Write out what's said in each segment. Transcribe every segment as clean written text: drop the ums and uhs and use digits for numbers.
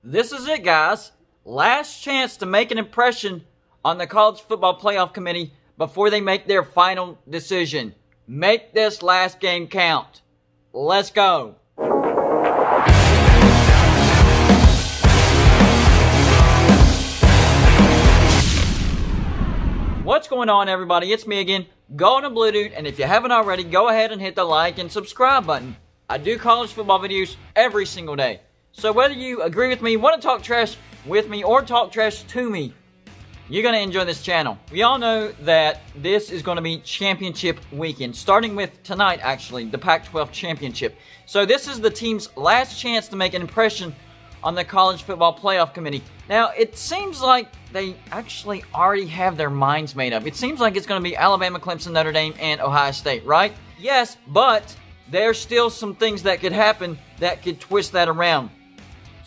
This is it, guys. Last chance to make an impression on the College Football Playoff Committee before they make their final decision. Make this last game count. Let's go. What's going on, everybody? It's me again, Golden Blue Dude, and if you haven't already, go ahead and hit the like and subscribe button. I do college football videos every single day. So whether you agree with me, want to talk trash with me, or talk trash to me, you're going to enjoy this channel. We all know that this is going to be championship weekend, starting with tonight, actually, the Pac-12 Championship. So this is the team's last chance to make an impression on the College Football Playoff Committee. Now, it seems like they actually already have their minds made up. It seems like it's going to be Alabama, Clemson, Notre Dame, and Ohio State, right? Yes, but there's still some things that could happen that could twist that around.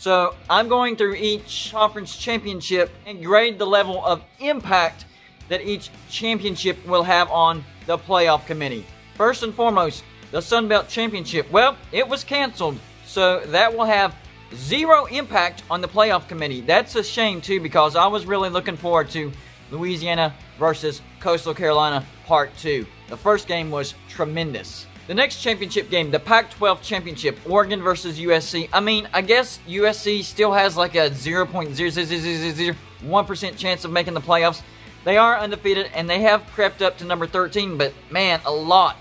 So, I'm going through each conference championship and grade the level of impact that each championship will have on the playoff committee. First and foremost, the Sun Belt Championship. Well, it was canceled, so that will have zero impact on the playoff committee. That's a shame, too, because I was really looking forward to Louisiana versus Coastal Carolina Part 2. The first game was tremendous. The next championship game, the Pac-12 Championship, Oregon versus USC. I mean, I guess USC still has like a 0.00001% chance of making the playoffs. They are undefeated, and they have crept up to number 13, but man, a lot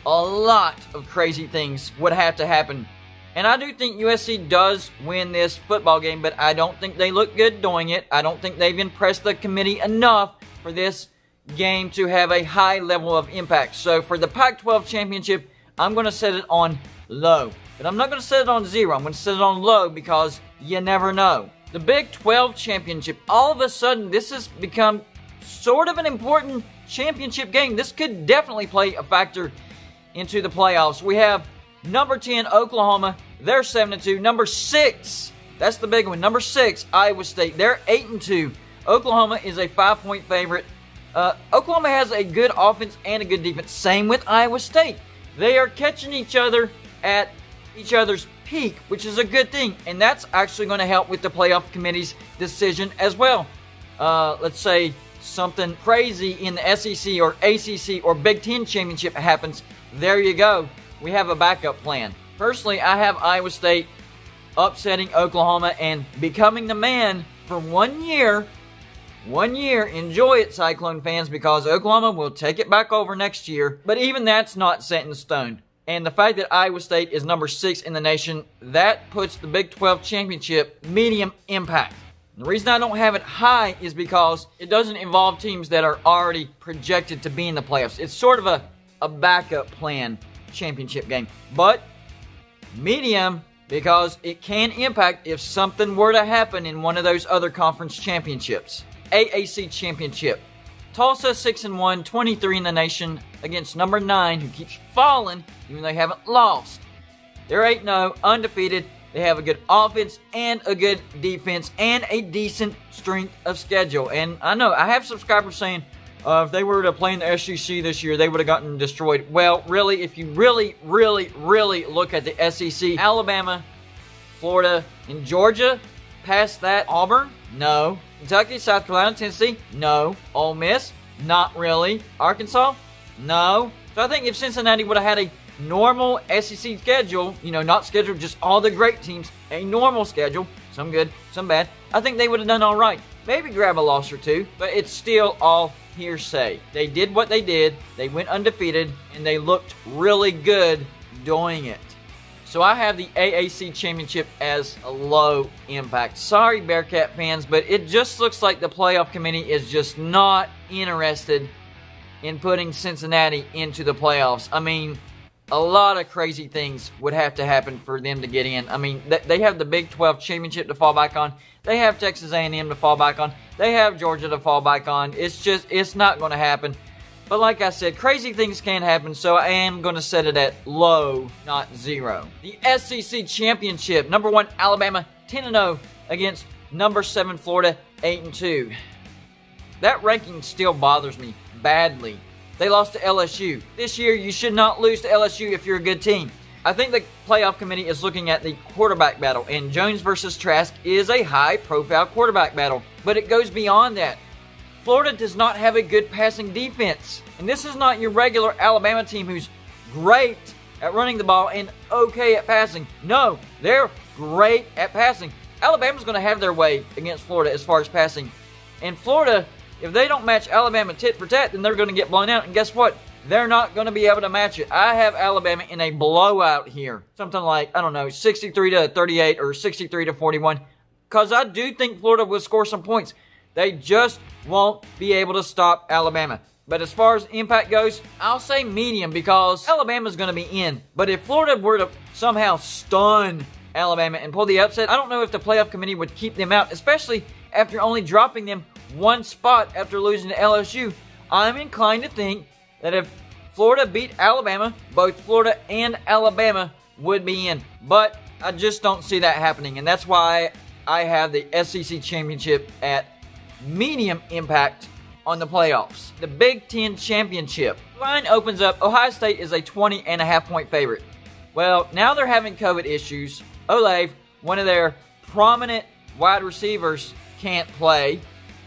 of crazy things would have to happen. And I do think USC does win this football game, but I don't think they look good doing it. I don't think they've impressed the committee enough for this game to have a high level of impact. So for the Pac-12 Championship, I'm going to set it on low. But I'm not going to set it on 0. I'm going to set it on low because you never know. The Big 12 Championship, all of a sudden, this has become sort of an important championship game. This could definitely play a factor into the playoffs. We have number 10, Oklahoma. They're 7-2. Number 6, that's the big one. Number 6, Iowa State. They're 8-2. Oklahoma is a 5-point favorite. Oklahoma has a good offense and a good defense. Same with Iowa State. They are catching each other at each other's peak, which is a good thing. And that's actually going to help with the playoff committee's decision as well. Let's say something crazy in the SEC or ACC or Big Ten Championship happens. There you go. We have a backup plan. Personally, I have Iowa State upsetting Oklahoma and becoming the man for 1 year. 1 year. Enjoy it, Cyclone fans, because Oklahoma will take it back over next year. But even that's not set in stone. And the fact that Iowa State is number 6 in the nation, that puts the Big 12 Championship medium impact. The reason I don't have it high is because it doesn't involve teams that are already projected to be in the playoffs. It's sort of a backup plan championship game. But medium, because it can impact if something were to happen in one of those other conference championships. ACC Championship. Tulsa 6-1, 23 in the nation against number 9, who keeps falling even though they haven't lost. They're 8-0, undefeated. They have a good offense and a good defense and a decent strength of schedule. And I know I have subscribers saying if they were to play in the SEC this year, they would have gotten destroyed. Well, really, if you really look at the SEC, Alabama, Florida, and Georgia, past that, Auburn, no. Kentucky, South Carolina, Tennessee, no. Ole Miss, not really. Arkansas, no. So I think if Cincinnati would have had a normal SEC schedule, you know, not scheduled just all the great teams, a normal schedule, some good, some bad, I think they would have done all right. Maybe grab a loss or two, but it's still all hearsay. They did what they did, they went undefeated, and they looked really good doing it. So I have the AAC Championship as a low impact. Sorry, Bearcat fans, but it just looks like the playoff committee is just not interested in putting Cincinnati into the playoffs. I mean, a lot of crazy things would have to happen for them to get in. I mean, they have the Big 12 Championship to fall back on. They have Texas A&M to fall back on. They have Georgia to fall back on. It's not going to happen. But like I said, crazy things can happen, so I am going to set it at low, not 0. The SEC Championship, number 1 Alabama, 10-0 against number 7 Florida, 8-2. That ranking still bothers me badly. They lost to LSU. This year, you should not lose to LSU if you're a good team. I think the playoff committee is looking at the quarterback battle, and Jones versus Trask is a high-profile quarterback battle. But it goes beyond that. Florida does not have a good passing defense. And this is not your regular Alabama team who's great at running the ball and okay at passing. No, they're great at passing. Alabama's going to have their way against Florida as far as passing. And Florida, if they don't match Alabama tit for tat, then they're going to get blown out. And guess what? They're not going to be able to match it. I have Alabama in a blowout here. Something like, I don't know, 63-38 or 63-41. Because I do think Florida will score some points. They just won't be able to stop Alabama. But as far as impact goes, I'll say medium because Alabama's going to be in. But if Florida were to somehow stun Alabama and pull the upset, I don't know if the playoff committee would keep them out, especially after only dropping them one spot after losing to LSU. I'm inclined to think that if Florida beat Alabama, both Florida and Alabama would be in. But I just don't see that happening, and that's why I have the SEC Championship at medium impact on the playoffs. The Big Ten Championship. Line opens up. Ohio State is a 20.5 point favorite. Well, now they're having COVID issues. Olave, one of their prominent wide receivers, can't play.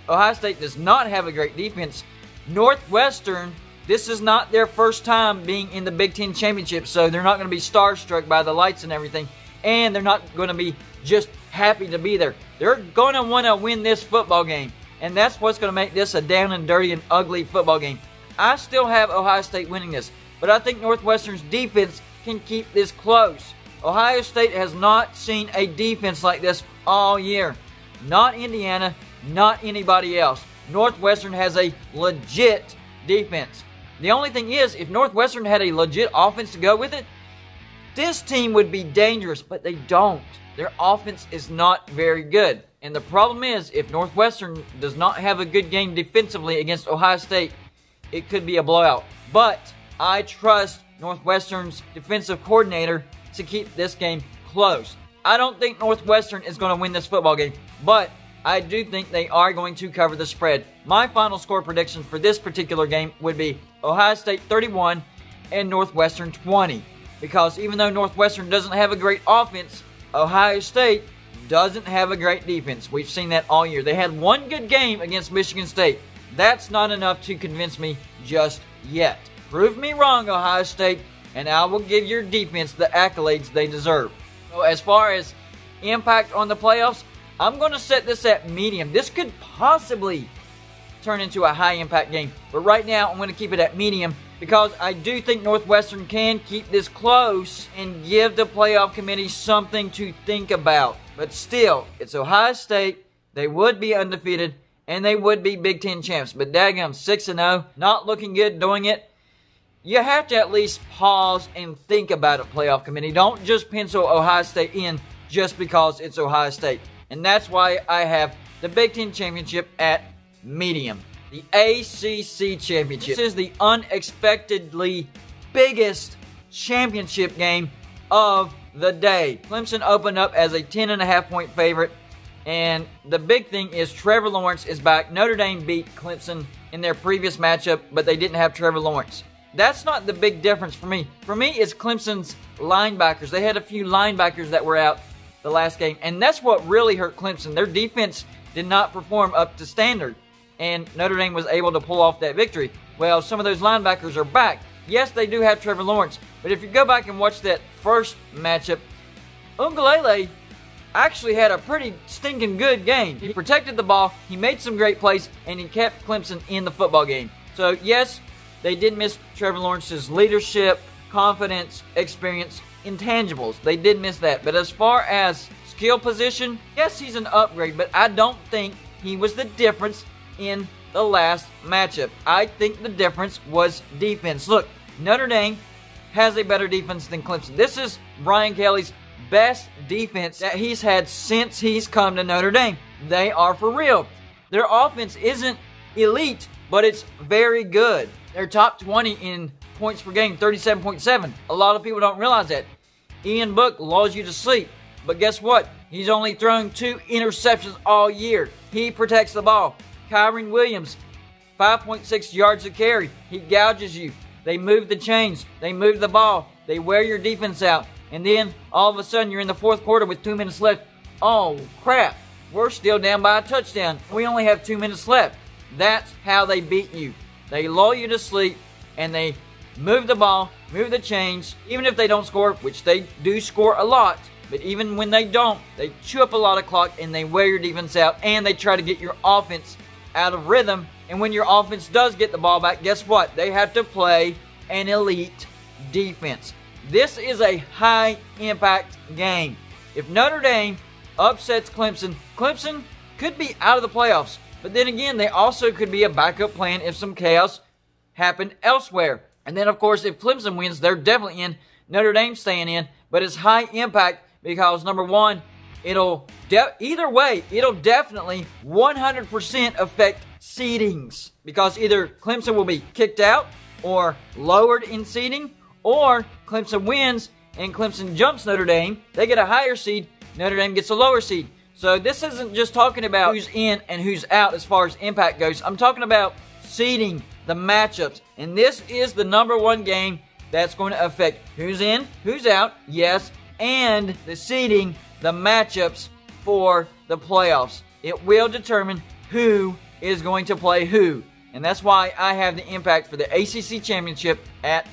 Ohio State does not have a great defense. Northwestern, this is not their first time being in the Big Ten Championship, so they're not going to be starstruck by the lights and everything, and they're not going to be just happy to be there. They're going to want to win this football game, and that's what's going to make this a down and dirty and ugly football game. I still have Ohio State winning this, but I think Northwestern's defense can keep this close. Ohio State has not seen a defense like this all year. Not Indiana, not anybody else. Northwestern has a legit defense. The only thing is, if Northwestern had a legit offense to go with it, this team would be dangerous, but they don't. Their offense is not very good. And the problem is, if Northwestern does not have a good game defensively against Ohio State, it could be a blowout. But I trust Northwestern's defensive coordinator to keep this game close. I don't think Northwestern is going to win this football game, but I do think they are going to cover the spread. My final score prediction for this particular game would be Ohio State 31 and Northwestern 20. Because even though Northwestern doesn't have a great offense, Ohio State doesn't have a great defense. We've seen that all year. They had one good game against Michigan State. That's not enough to convince me just yet. Prove me wrong, Ohio State, and I will give your defense the accolades they deserve. So as far as impact on the playoffs, I'm going to set this at medium. This could possibly turn into a high-impact game. But right now, I'm going to keep it at medium because I do think Northwestern can keep this close and give the playoff committee something to think about. But still, it's Ohio State. They would be undefeated, and they would be Big Ten champs. But daggum, 6-0, not looking good doing it. You have to at least pause and think about it, playoff committee. Don't just pencil Ohio State in just because it's Ohio State. And that's why I have the Big Ten Championship at medium. The ACC Championship. This is the unexpectedly biggest championship game of the day. Clemson opened up as a 10.5 point favorite. And the big thing is Trevor Lawrence is back. Notre Dame beat Clemson in their previous matchup, but they didn't have Trevor Lawrence. That's not the big difference for me. For me, it's Clemson's linebackers. They had a few linebackers that were out the last game, and that's what really hurt Clemson. Their defense did not perform up to standard, and Notre Dame was able to pull off that victory. Well, some of those linebackers are back. Yes, they do have Trevor Lawrence, but if you go back and watch that first matchup, Ungalele actually had a pretty stinking good game. He protected the ball, he made some great plays, and he kept Clemson in the football game. So, yes, they did miss Trevor Lawrence's leadership, confidence, experience, intangibles. They did miss that. But as far as skill position, yes, he's an upgrade, but I don't think he was the difference in the last matchup. I think the difference was defense. Look, Notre Dame has a better defense than Clemson. This is Brian Kelly's best defense that he's had since he's come to Notre Dame. They are for real. Their offense isn't elite, but it's very good. They're top 20 in points per game, 37.7. A lot of people don't realize that. Ian Book lulls you to sleep. But guess what? He's only thrown 2 interceptions all year. He protects the ball. Kyron Williams, 5.6 yards a carry. He gouges you. They move the chains. They move the ball. They wear your defense out. And then, all of a sudden, you're in the fourth quarter with 2 minutes left. Oh, crap. We're still down by a touchdown. We only have 2 minutes left. That's how they beat you. They lull you to sleep, and they move the ball, move the chains. Even if they don't score, which they do score a lot, but even when they don't, they chew up a lot of clock, and they wear your defense out, and they try to get your offense out of rhythm. And when your offense does get the ball back, guess what? They have to play an elite defense. This is a high-impact game. If Notre Dame upsets Clemson, Clemson could be out of the playoffs. But then again, they also could be a backup plan if some chaos happened elsewhere. And then, of course, if Clemson wins, they're definitely in. Notre Dame staying in. But it's high impact because, number one, either way, it'll definitely 100% affect seedings. Because either Clemson will be kicked out or lowered in seeding, or Clemson wins and Clemson jumps Notre Dame. They get a higher seed. Notre Dame gets a lower seed. So this isn't just talking about who's in and who's out as far as impact goes. I'm talking about seeding, the matchups. And this is the number one game that's going to affect who's in, who's out, yes, and the seeding, the matchups for the playoffs. It will determine who is going to play who. And that's why I have the impact for the ACC Championship at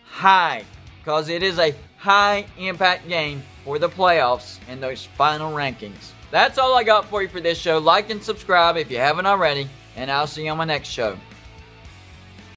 high, because it is a high impact game for the playoffs and those final rankings. That's all I got for you for this show. Like and subscribe if you haven't already, and I'll see you on my next show.